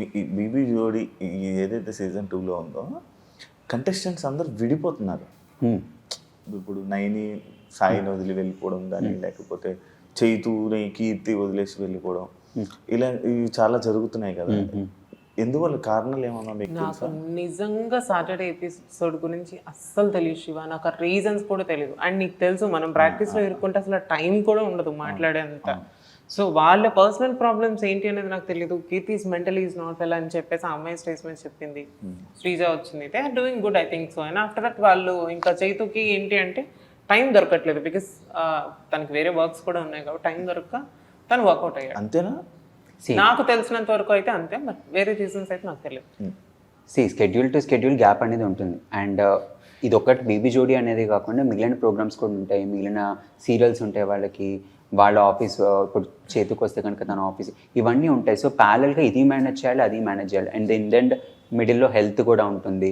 ఈ బీబీ జోడి ఏదైతే సీజన్ 2లో ఉందో కంటెస్టెంట్స్ అందరు విడిపోతున్నారు. ఇప్పుడు నైని సాయిని వదిలి వెళ్ళిపోవడం కానీ, లేకపోతే చైతుని కీర్తి వదిలేసి వెళ్ళిపోవడం, ఇలా ఇవి చాలా జరుగుతున్నాయి కదా. ఎందువల్ల కారణాలు ఏమన్నా మీకు నాకు నిజంగా సాటర్డే ఎపిసోడ్ గురించి అస్సలు తెలియదు శివ. నాకు ఆ రీజన్స్ కూడా తెలియదు. అండ్ నీకు తెలుసు మనం ప్రాక్టీస్లో ఇరుక్కుంటే అసలు టైం కూడా ఉండదు మాట్లాడేంత. సో వాళ్ళ పర్సనల్ ప్రాబ్లమ్స్ ఏంటి అనేది నాకు తెలియదు. Keerthi is mentally is not well అని చెప్పేసి ఆ అమ్మాయి స్టేజ్ మీద చెప్పింది. శ్రీజ వచ్చింది, they are doing good I think so. And after that వాళ్ళు ఇంకా చైతుకి ఏంటి అంటే టైం దొరకట్లేదు, బికాస్ తనకి వేరే వర్క్స్ కూడా ఉన్నాయి కాబట్టి టైం దొరక్క తను వర్కౌట్ అయ్యాడు. అంతేనా? నాకు తెలిసినంత వరకు అయితే అంతే, బట్ వేరే రీజన్స్ అయితే నాకు తెలియదు. స్కెడ్యూల్ టు స్కెడ్యూల్ గ్యాప్ అనేది ఉంటుంది. అండ్ ఇది ఒకటి బీబీ జోడీ అనేది కాకుండా మిగిలిన ప్రోగ్రామ్స్ కూడా ఉంటాయి, మిగిలిన సీరియల్స్ ఉంటాయి వాళ్ళకి, వాళ్ళ ఆఫీస్ ఇప్పుడు చేతికి వస్తే కనుక తన ఆఫీస్, ఇవన్నీ ఉంటాయి. సో ప్యారల్గా ఇది మేనేజ్ చేయాలి, అది మేనేజ్ చేయాలి. అండ్ ఇన్ ద ఎండ్ మిడిల్లో హెల్త్ కూడా ఉంటుంది.